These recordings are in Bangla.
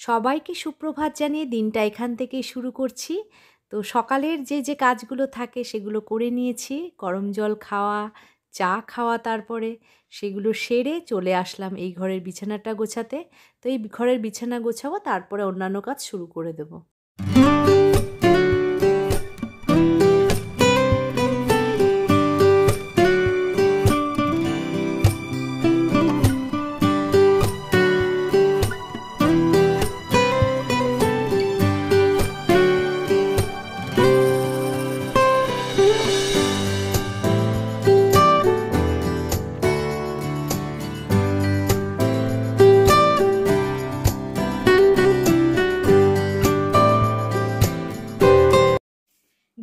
সবাইকে সুপ্রভাত জানিয়ে দিনটা এখান থেকেই শুরু করছি। তো সকালের যে কাজগুলো থাকে সেগুলো করে নিয়েছি। গরম জল খাওয়া, চা খাওয়া, তারপরে সেগুলো সেরে চলে আসলাম এই ঘরের বিছানাটা গোছাতে। তো এই ঘরের বিছানা গোছাবো, তারপরে অন্যান্য কাজ শুরু করে দেবো।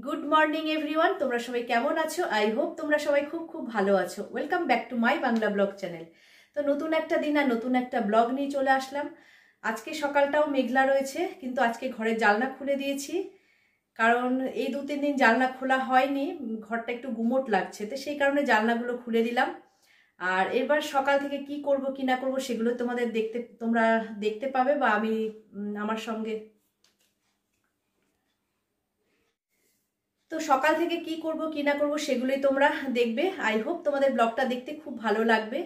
গুড মর্নিং এভরিওয়ান, তোমরা সবাই কেমন আছো? আই হোপ তোমরা সবাই খুব খুব ভালো আছো। Welcome back to my Bangla blog channel. তো নতুন একটা দিন আর নতুন একটা ব্লগ নিয়ে চলে আসলাম। আজকে সকালটাও মেঘলা রয়েছে, কিন্তু আজকে ঘরের জানলা খুলে দিয়েছি, কারণ এই 2-3 দিন জানলা খোলা হয়নি, ঘরটা একটু গুমোট লাগছে, তো সেই কারণে জানলাগুলো খুলে দিলাম। আর এবার সকাল থেকে কি করব কি না করব সেগুলো তোমরা দেখতে পাবে, বা আমি আমার সঙ্গে। তো সকাল থেকে কি করব কি না করব সেগুলোই তোমরা দেখবে। আই হোপ তোমাদের ব্লগটা দেখতে খুব ভালো লাগবে।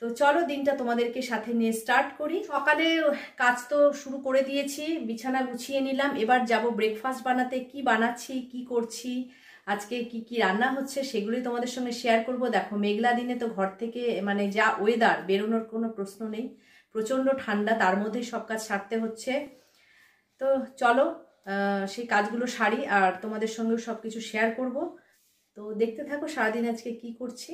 তো চলো দিনটা তোমাদেরকে সাথে নিয়ে স্টার্ট করি। সকালে কাজ তো শুরু করে দিয়েছি, বিছানা গুছিয়ে নিলাম। এবার যাব ব্রেকফাস্ট বানাতে। কি বানাচ্ছি, কি করছি, আজকে কি কি রান্না হচ্ছে সেগুলোই তোমাদের সঙ্গে শেয়ার করব। দেখো, মেঘলা দিনে তো ঘর থেকে মানে যা ওয়েদার, বেরোনোর কোনো প্রশ্ন নেই। প্রচণ্ড ঠান্ডা, তার মধ্যে সব কাজ সারতে হচ্ছে। তো চলো সেই কাজগুলো সারি, আর তোমাদের সঙ্গেও সব কিছু শেয়ার করব। তো দেখতে থাকো সারাদিন আজকে কি করছি।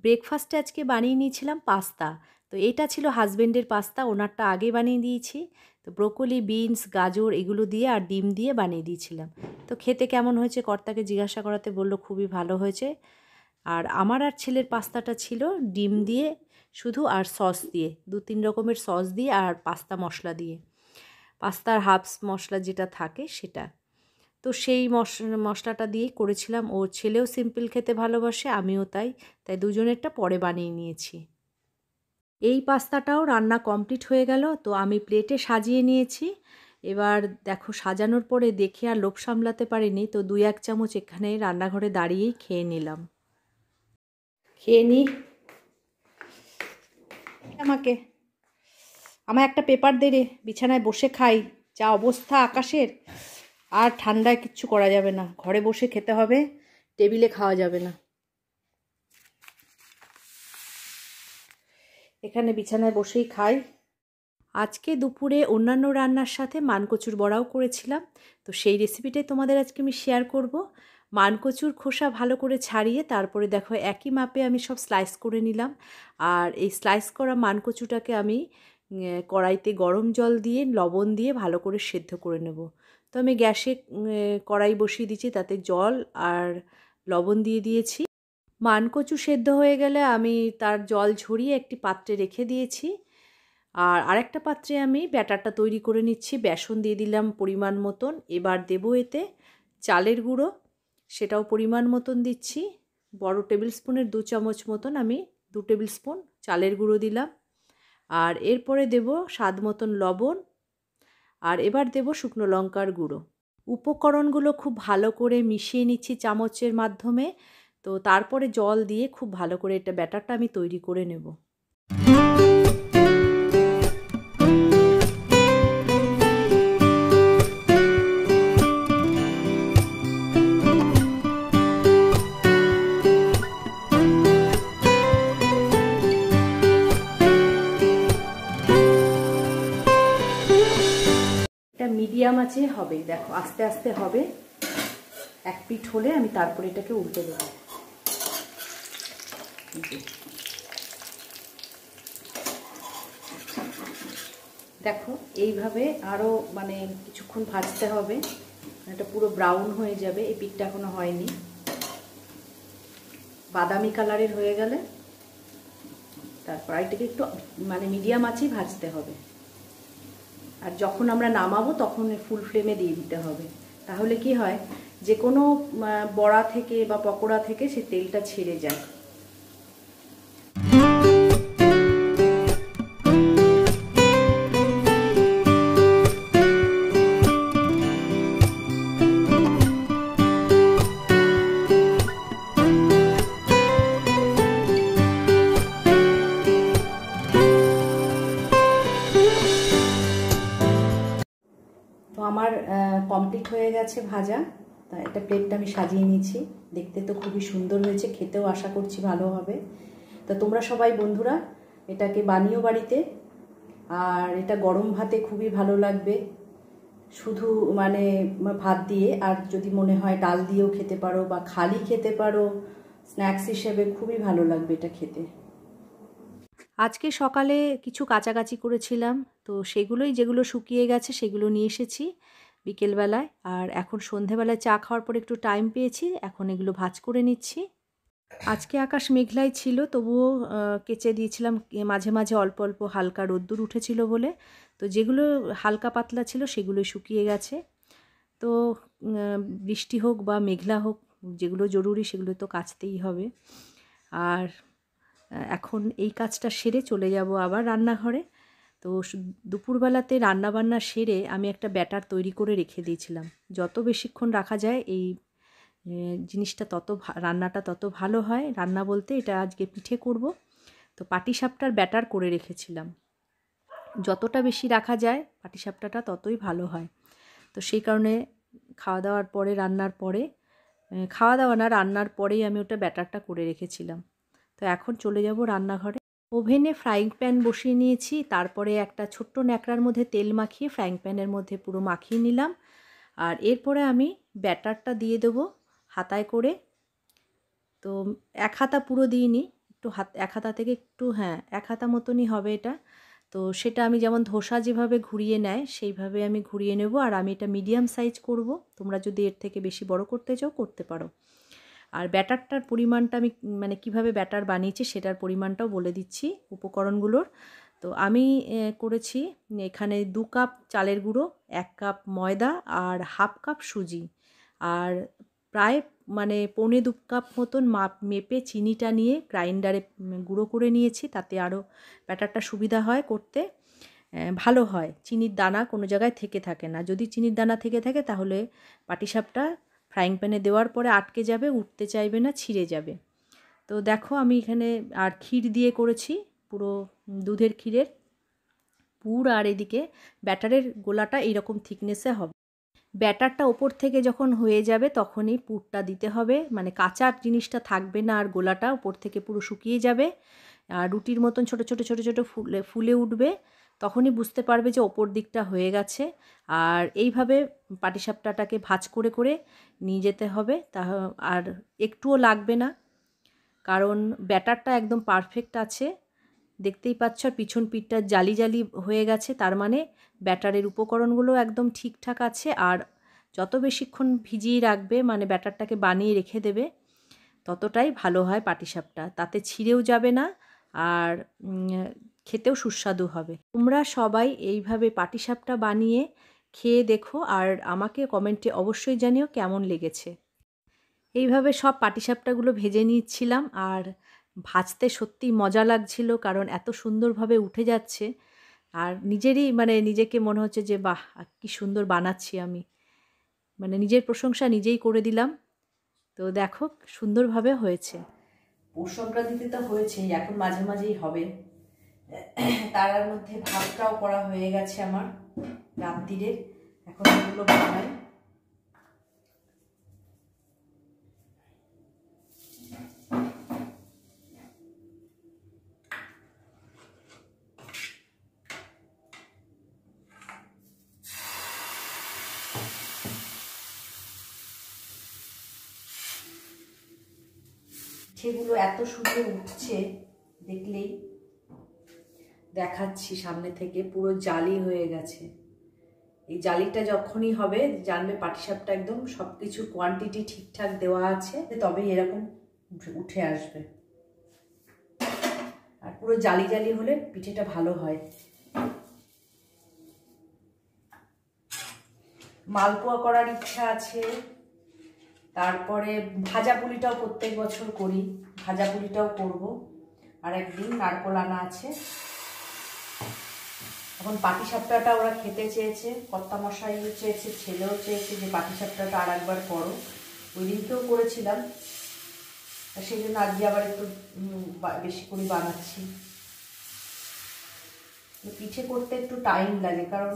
ব্রেকফাস্টে আজকে বানিয়ে নিয়েছিলাম পাস্তা। তো এটা ছিল হাজবেন্ডের পাস্তা, ওনারটা আগে বানিয়ে দিয়েছি। তো ব্রোকলি, বিনস, গাজর এগুলো দিয়ে আর ডিম দিয়ে বানিয়ে দিয়েছিলাম। তো খেতে কেমন হয়েছে কর্তাকে জিজ্ঞাসা করাতে বলল খুবই ভালো হয়েছে। আর আমার আর ছেলের পাস্তাটা ছিল ডিম দিয়ে শুধু, আর সস দিয়ে, 2-3 রকমের সস দিয়ে আর পাস্তা মশলা দিয়ে, পাস্তার হাবস মশলা যেটা থাকে সেটা। তো সেই মশলাটা দিয়েই করেছিলাম। ও ছেলেও সিম্পল খেতে ভালোবাসে, আমিও তাই দুজনেরটা পরে বানিয়ে নিয়েছি। এই পাস্তাটাও রান্না কমপ্লিট হয়ে গেল। তো আমি প্লেটে সাজিয়ে নিয়েছি। এবার দেখো, সাজানোর পরে দেখে আর লোভ সামলাতে পারিনি, তো 2-1 চামচ এখানে রান্নাঘরে দাঁড়িয়েই খেয়ে নিলাম। খেয়ে নি। আমার একটা পেপার দে রে, বিছানায় বসে খাই। যা অবস্থা আকাশের, আর ঠান্ডায় কিচ্ছু করা যাবে না, ঘরে বসে খেতে হবে, টেবিলে খাওয়া যাবে না। এখানে বিছানায় বসেই খাই। আজকে দুপুরে অন্যান্য রান্নার সাথে মানকচুর বড়াও করেছিলাম। তো সেই রেসিপিটাই তোমাদের আজকে আমি শেয়ার করব। মানকচুর খোসা ভালো করে ছাড়িয়ে তারপরে দেখো একই মাপে আমি সব স্লাইস করে নিলাম। আর এই স্লাইস করা মানকচুটাকে আমি কড়াইতে গরম জল দিয়ে লবণ দিয়ে ভালো করে সেদ্ধ করে নেব। তো আমি গ্যাসে কড়াই বসিয়ে দিয়েছি, তাতে জল আর লবণ দিয়ে দিয়েছি। মানকচু সেদ্ধ হয়ে গেলে আমি তার জল ঝরিয়ে একটি পাত্রে রেখে দিয়েছি। আর আরেকটা পাত্রে আমি ব্যাটারটা তৈরি করে নিচ্ছি। বেসন দিয়ে দিলাম পরিমাণ মতন। এবার দেবো এতে চালের গুঁড়ো, সেটাও পরিমাণ মতন দিচ্ছি। বড় টেবিল স্পুনের 2 চামচ মতন আমি 2 টেবিল স্পুন চালের গুঁড়ো দিলাম। আর এরপরে দেব স্বাদ মতন লবণ, আর এবার দেব শুকনো লঙ্কার গুঁড়ো। উপকরণগুলো খুব ভালো করে মিশিয়ে নিচ্ছি চামচের মাধ্যমে। তো তারপরে জল দিয়ে খুব ভালো করে এটা ব্যাটারটা আমি তৈরি করে নেব। মিডিয়াম আছে হবে, দেখো আস্তে আস্তে হবে। এক পিঠ হলে আমি তারপরে এটাকে উল্টে দেবো। দেখো এইভাবে আরও মানে কিছুক্ষণ ভাজতে হবে, এটা পুরো ব্রাউন হয়ে যাবে। এই পিঠটা এখনো হয়নি, বাদামি কালারের হয়ে গেলে তারপর এটাকে একটু মানে মিডিয়াম আঁচেই ভাজতে হবে। আর যখন আমরা নামাবো তখন ফুল ফ্লেমে দিয়ে দিতে হবে, তাহলে কি হয় যে কোনো বড়া থেকে বা পকোড়া থেকে সে তেলটা ছেড়ে যায়। তো আমার কমপ্লিট হয়ে গেছে ভাজা। তা একটা প্লেটটা আমি সাজিয়ে নিয়েছি। দেখতে তো খুবই সুন্দর হয়েছে, খেতেও আশা করছি ভালো হবে। তা তোমরা সবাই বন্ধুরা এটাকে বানিও বাড়িতে। আর এটা গরম ভাতে খুবই ভালো লাগবে, শুধু মানে ভাত দিয়ে। আর যদি মনে হয় ডাল দিয়েও খেতে পারো বা খালি খেতে পারো, স্ন্যাক্স হিসেবে খুবই ভালো লাগবে এটা খেতে। আজকে সকালে কিছু কাচাকাচি করেছিলাম, তো সেগুলোই যেগুলো শুকিয়ে গেছে সেগুলো নিয়ে এসেছি বিকেলবেলায়। আর এখন সন্ধেবেলায় চা খাওয়ার পর একটু টাইম পেয়েছি, এখন এগুলো ভাজ করে নিচ্ছি। আজকে আকাশ মেঘলাই ছিল, তবুও কেচে দিয়েছিলাম মাঝে মাঝে অল্প অল্প হালকা রোদ্দুর উঠেছিল বলে। তো যেগুলো হালকা পাতলা ছিল সেগুলো শুকিয়ে গেছে। তো বৃষ্টি হোক বা মেঘলা হোক, যেগুলো জরুরি সেগুলো তো কাচতেই হবে। আর এখন এই কাজটা সেরে চলে যাব আবার রান্নাঘরে। তো দুপুরবেলাতে রান্নাবান্না সেরে আমি একটা ব্যাটার তৈরি করে রেখে দিয়েছিলাম। যত বেশিক্ষণ রাখা যায় এই জিনিসটা রান্নাটা তত ভালো হয়। রান্না বলতে এটা আজকে পিঠে করব, তো পাটিসাপটার ব্যাটার করে রেখেছিলাম। যতটা বেশি রাখা যায় পাটিসাপটাটা ততই ভালো হয়। তো সেই কারণে খাওয়া দাওয়ার পরে রান্নার পরেই আমি ওটা ব্যাটারটা করে রেখেছিলাম। তো এখন চলে যাব রান্নাঘরে। ওভেনে ফ্রাইং প্যান বসিয়ে নিয়েছি, তারপরে একটা ছোট্ট ন্যাকড়ার মধ্যে তেল মাখিয়ে ফ্রাইং প্যানের মধ্যে পুরো মাখিয়ে নিলাম। আর এরপরে আমি ব্যাটারটা দিয়ে দেবো হাতায় করে। তো এক হাতা পুরো দিইনি, একটু এক হাতা থেকে একটু, এক হাতা মতনই হবে এটা। তো সেটা আমি যেমন ধোসা যেভাবে ঘুরিয়ে নেয় সেইভাবে আমি ঘুরিয়ে নেব। আর আমি এটা মিডিয়াম সাইজ করব, তোমরা যদি এর থেকে বেশি বড় করতে চাও করতে পারো। আর ব্যাটারটার পরিমাণটা আমি মানে কিভাবে ব্যাটার বানিয়েছি সেটার পরিমাণটাও বলে দিচ্ছি উপকরণগুলোর। তো আমি করেছি এখানে 2 কাপ চালের গুঁড়ো, 1 কাপ ময়দা আর হাফ কাপ সুজি, আর প্রায় মানে 1.25 কাপ মতন মেপে চিনিটা নিয়ে গ্রাইন্ডারে গুঁড়ো করে নিয়েছি। তাতে আরও ব্যাটারটা সুবিধা হয় করতে, ভালো হয়। চিনির দানা কোনো জায়গায় থেকে থাকে না। যদি চিনির দানা থেকে থাকে তাহলে পাটিসাপটা ফ্রাইং প্যানে দেওয়ার পরে আটকে যাবে, উঠতে চাইবে না, ছিঁড়ে যাবে। তো দেখো আমি এখানে আর ক্ষীর দিয়ে করেছি, পুরো দুধের ক্ষীরের পুর। আর এদিকে ব্যাটারের গোলাটা এইরকম থিকনেসে হবে। ব্যাটারটা ওপর থেকে যখন হয়ে যাবে তখনই পুরটা দিতে হবে, মানে কাঁচার জিনিসটা থাকবে না, আর গোলাটা ওপর থেকে পুরো শুকিয়ে যাবে। আর রুটির মতন ছোটো ছোটো ছোটো ছোটো ফুলে উঠবে, তখনই বুঝতে পারবে যে ওপর দিকটা হয়ে গেছে। আর এইভাবে পাটিসাপটাটাকে ভাঁজ করে করে নিয়ে যেতে হবে। আর একটুও লাগবে না, কারণ ব্যাটারটা একদম পারফেক্ট আছে। দেখতেই পাচ্ছ পিছন পিঠটা জালি জালি হয়ে গেছে, তার মানে ব্যাটারের উপকরণগুলো একদম ঠিকঠাক আছে। আর যত বেশিক্ষণ ভিজিয়ে রাখবে, মানে ব্যাটারটাকে বানিয়ে রেখে দেবে, ততটাই ভালো হয় পাটিসাপটা। তাতে ছিঁড়েও যাবে না, আর খেতেও সুস্বাদু হবে। তোমরা সবাই এইভাবে পাটিসাপটা বানিয়ে খেয়ে দেখো, আর আমাকে কমেন্টে অবশ্যই জানিও কেমন লেগেছে। এইভাবে সব পাটিসাপটাগুলো ভেজে নিচ্ছিলাম, আর ভাজতে সত্যিই মজা লাগছিল, কারণ এত সুন্দরভাবে উঠে যাচ্ছে। আর নিজেরই মানে নিজেকে মনে হচ্ছে যে বাহ, কি সুন্দর বানাচ্ছি আমি, মানে নিজের প্রশংসা নিজেই করে দিলাম। তো দেখো সুন্দরভাবে হয়েছে। পৌষ সংক্রান্তিতে তো হয়েছেই, এখন মাঝে মাঝেই হবে। তার মধ্যে ভাতটাও করা হয়ে গেছে আমার রাত্রিরে, এখন এগুলো বানাই। সেগুলো এত সুন্দর উঠছে, দেখলেই দেখাচ্ছি সামনে থেকে, পুরো জালি হয়ে গেছে। এই জালিটা যখনই হবে জানবে পাটিসাপটা একদম সবকিছু কোয়ান্টিটি ঠিকঠাক দেওয়া আছে, তবেই এরকম উঠে আসবে। আর পুরো জালি জালি হলে পিঠেটা ভালো হয়। মালপোয়া করার ইচ্ছা আছে, তারপরে ভাজা পুলিটাও প্রত্যেক বছর করি, ভাজা পুলিটাও করব। আর একদিন নারকোল আনা আছে। এখন পাটিসাপটাটা ওরা খেতে চেয়েছে, কর্তামশাইও চেয়েছে, ছেলেও চেয়েছে যে পাটিসাপটাটা আর একবার করো। ওই দিনকেও করেছিলাম, সেই জন্য আজকে আবার একটু বেশি করে বানাচ্ছি। পিঠে করতে একটু টাইম লাগে, কারণ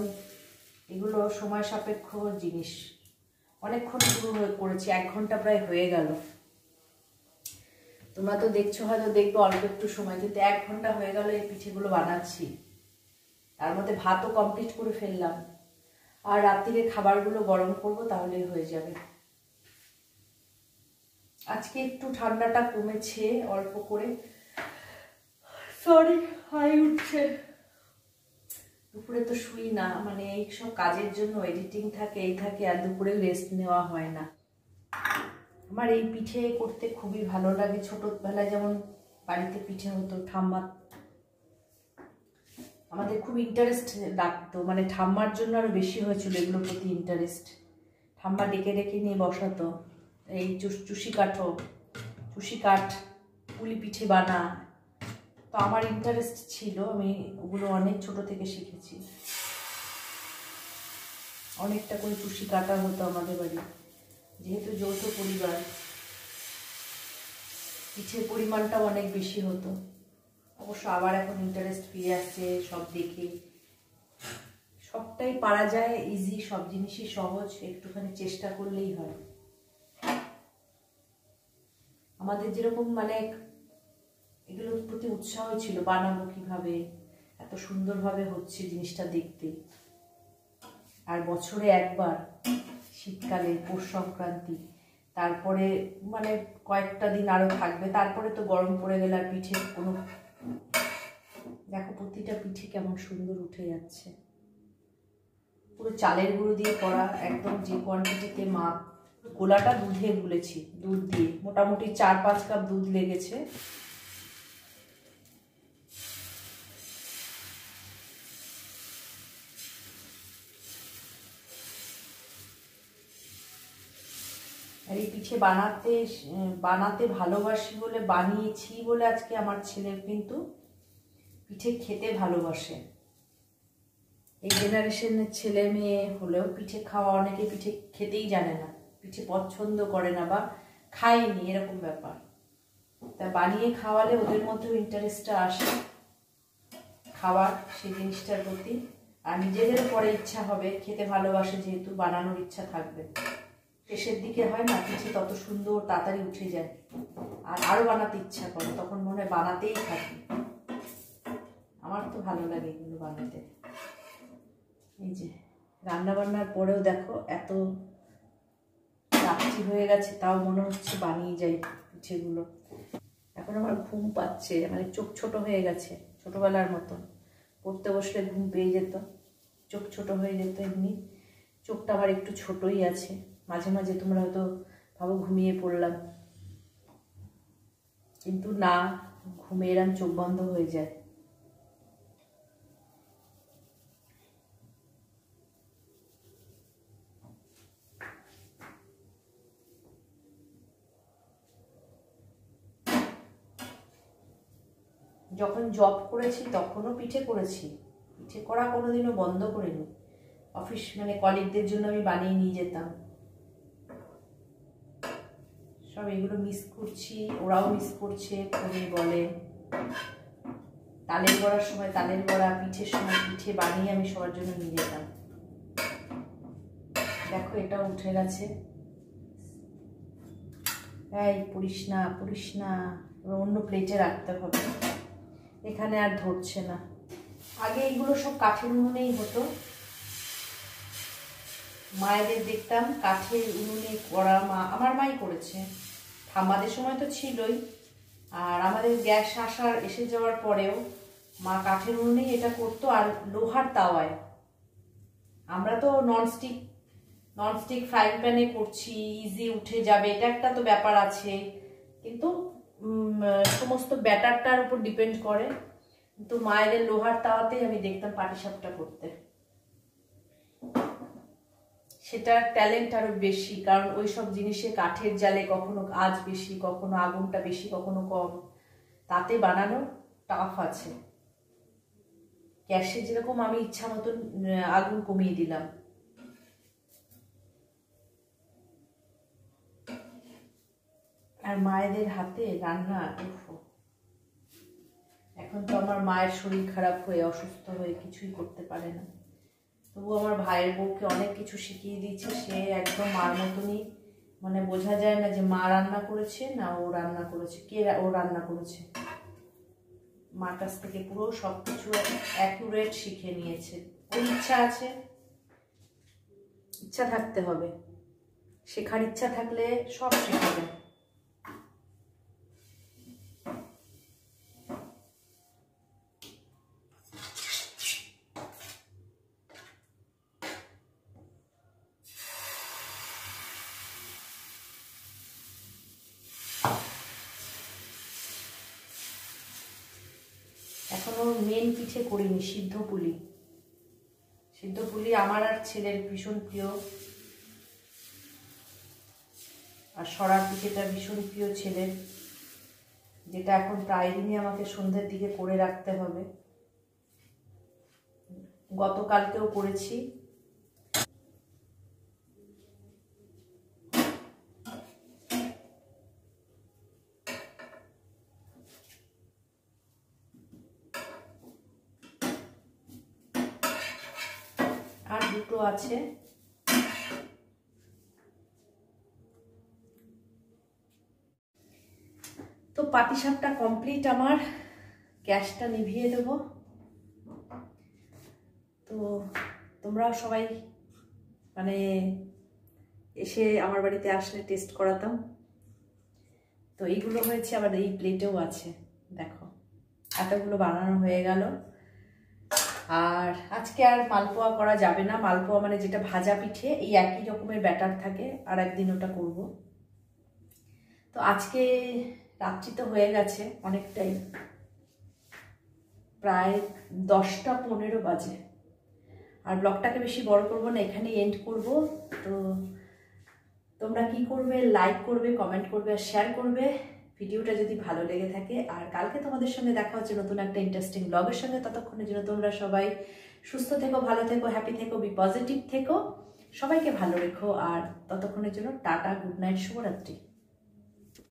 এগুলো সময় সাপেক্ষ জিনিস। অনেকক্ষণ শুরু করেছি, 1 ঘন্টা প্রায় হয়ে গেল। তোমরা তো দেখছো, হয়তো দেখবো অল্প একটু সময়, কিন্তু 1 ঘন্টা হয়ে গেল এই পিঠেগুলো বানাচ্ছি। তার মধ্যে ভাতও কমপ্লিট করে ফেললাম, আর রাত্রিরে খাবারগুলো গরম করব, তাহলেই হয়ে যাবে। আজকে একটু ঠান্ডাটা কমেছে অল্প করে। সরি, হাই উঠছে। দুপুরে তো শুই না, মানে এই সব কাজের জন্য, এডিটিং থাকে, এই থাকে, আর দুপুরে রেস্ট নেওয়া হয় না। আমার এই পিঠে করতে খুবই ভালো লাগে। ছোটবেলায় যেমন বাড়িতে পিঠে হতো, ঠাম্মা আমাদের খুব ইন্টারেস্ট ডাকতো, মানে ঠাম্মার জন্য আরো বেশি হয়েছিল এগুলোর প্রতি ইন্টারেস্ট। ঠাম্মা ডেকে ডেকে নিয়ে বসাতো, এই চুষি কাঠ, পুলি পিঠে বানা। তো আমার ইন্টারেস্ট ছিল, আমি ওগুলো অনেক ছোট থেকে শিখেছি। অনেকটা করে চুষি কাটা হতো আমাদের বাড়ি, যেহেতু যৌথ পরিবার, পিঠের পরিমাণটাও অনেক বেশি হতো। অবশ্য আবার এখন ইন্টারেস্ট ফিরে আসছে সব দেখে। সবটাই পারা যায়, ইজি, সব জিনিসই সহজ, একটুখানি চেষ্টা করলেই হয়। আমাদের যেরকম মানে এগুলোর প্রতি উৎসাহ ছিল, বানাবো কিভাবে, এত সুন্দরভাবে হচ্ছে জিনিসটা দেখতে। আর বছরে একবার শীতকালে পৌষ সংক্রান্তি, তারপরে মানে কয়েকটা দিন আরো থাকবে, তারপরে তো গরম পড়ে গেলে আর পিঠে কোনো। দেখো প্রতিটা পিঠে কেমন সুন্দর উঠে যাচ্ছে। পুরো চালের গুঁড়ো দিয়ে করা, একদম যে কোয়ান্টিটিতে মাপ। গোলাটা দুধে গুলেছি, দুধ দিয়ে মোটামুটি 4-5 কাপ দুধ লেগেছে। আর এই পিঠে বানাতে ভালোবাসি বলে, বানিয়েছি বলে আজকে আমার ছেলে কিন্তু পিঠে খেতে ভালোবাসে। এই জেনারেশনের ছেলে মেয়ে হলেও পিঠে খাওয়া, অনেকে পিঠে খেতেই জানে না, পিঠে পছন্দ করে না বা খায়নি, এরকম ব্যাপার। তা বানিয়ে খাওয়ালে ওদের মধ্যেও ইন্টারেস্টটা আসে খাওয়ার, সেই জিনিসটার প্রতি। আর নিজেদেরও পরে ইচ্ছা হবে, খেতে ভালোবাসে যেহেতু, বানানোর ইচ্ছা থাকবে। শেষের দিকে হয় না, পিঠে তত সুন্দর তাড়াতাড়ি উঠে যায়, আর আরো বানাতে ইচ্ছা করে, তখন মনে হয় বানাতেই থাকি। আমার তো ভালো লাগে এগুলো বানাতে। এই যে রান্না বান্নার পরেও দেখো এত রাত্রি হয়ে গেছে, তাও মনে হচ্ছে বানিয়ে যাই পিঠেগুলো। এখন আমার ঘুম পাচ্ছে, মানে চোখ ছোট হয়ে গেছে, ছোটবেলার মতন। পড়তে বসলে ঘুম পেয়ে যেত, চোখ ছোট হয়ে যেত। এমনি চোখটা আবার একটু ছোটই আছে। মাঝে মাঝে তোমরা হয়তো ভাবো ঘুমিয়ে পড়লাম, কিন্তু না, ঘুমে এরম চোখ বন্ধ হয়ে যায়। যখন জব করেছি তখনও পিঠে করেছি, পিঠে করা কোনোদিনও বন্ধ করিনি। অফিস মানে কলিগদের জন্য আমি বানিয়ে নিয়ে যেতাম। সব এগুলো মিস করছি, ওরাও মিস করছে, ফোনে বলে। তালের বড়ার সময় তালের বড়া, পিঠের সময় পিঠে বানিয়ে আমি সবার জন্য নিয়ে যেতাম। দেখো এটাও উঠে গেছে। এই পড়িস না, অন্য প্লেটে রাখতে হবে, এখানে আর ধরছে না। আগে এগুলো সব কাঠের উনুনেই হতো, মায়েদের দেখতাম কাঠের উনুনে করা, আমার মাই করেছে। আমাদের সময় তো ছিলই, আর আমাদের গ্যাস এসে যাওয়ার পরেও মা কাঠের উনুনেই এটা করতো, আর লোহার তাওয়ায়। আমরা তো ননস্টিক ফ্রাইং প্যানে করছি, ইজি উঠে যাবে, এটা একটা তো ব্যাপার আছে, কিন্তু সমস্ত ব্যাটারটার উপর ডিপেন্ড করে। কিন্তু মায়েদের লোহার তাওয়াতেই আমি দেখতাম পাটিসাপটা করতে। সেটার ট্যালেন্ট আরো বেশি, কারণ ওই সব জিনিসে কাঠের জালে কখনো আঁচ বেশি, কখনো আগুনটা বেশি, কখনো কম, তাতে বানানো টাফ আছে। গ্যাসে যেরকম আমি ইচ্ছা মতন আগুন কমিয়ে দিলাম। আর মায়েদের হাতে রান্না, এখন তো আমার মায়ের শরীর খারাপ হয়ে অসুস্থ হয়ে কিছুই করতে পারে না, তবু আমার ভাইয়ের বউকে অনেক কিছু শিখিয়ে দিয়েছে। সে একদম মার মতনই, মানে বোঝা যায় না যে মা রান্না করেছে না ও রান্না করেছে, কে ও রান্না করেছে। মার কাছ থেকে পুরো সব কিছু অ্যাকুরেট শিখে নিয়েছে। ওর ইচ্ছা আছে, ইচ্ছা থাকতে হবে, শেখার ইচ্ছা থাকলে সব শেখা যায়। এখনো মেন পিঠে করিনি, সিদ্ধ পুলি। সিদ্ধ পুলি আমার আর ছেলের ভীষণ প্রিয়, আর সরার পিঠেটা ভীষণ প্রিয় ছেলের, যেটা এখন প্রায় দিনই আমাকে সন্ধ্যের দিকে করে রাখতে হবে। গতকালকেও করেছি। আর দুটো আছে। তো পাটিসাপটা কমপ্লিট আমার, গ্যাসটা নিভিয়ে দেব। তো তোমরাও সবাই মানে এসে আমার বাড়িতে আসলে টেস্ট করাতাম। তো এইগুলো হয়েছে, আবার এই প্লেটেও আছে, দেখো এতগুলো বানানো হয়ে গেল। আর আজকে আর মালপোয়া করা যাবে না, মালপোয়া মানে যেটা ভাজা পিঠে, এই একই রকমের ব্যাটার থাকে, আর একদিন ওটা করব। তো আজকে রাত্রি তো হয়ে গেছে অনেকটাই, প্রায় 10টা 15 বাজে। আর ব্লগটাকে বেশি বড় করব না, এখানে এন্ড করব। তো তোমরা কি করবে, লাইক করবে, কমেন্ট করবে আর শেয়ার করবে ভিডিওটা যদি ভালো লেগে থাকে। আর কালকে তোমাদের সঙ্গে দেখা হচ্ছে নতুন একটা ইন্টারেস্টিং ব্লগের সঙ্গে। ততক্ষণের জন্য তোমরা সবাই সুস্থ থেকো, ভালো থেকো, হ্যাপি থেকো, বি পজিটিভ থেকো, সবাইকে ভালো রেখো। আর ততক্ষণের জন্য টাটা, গুড নাইট, শুভরাত্রি।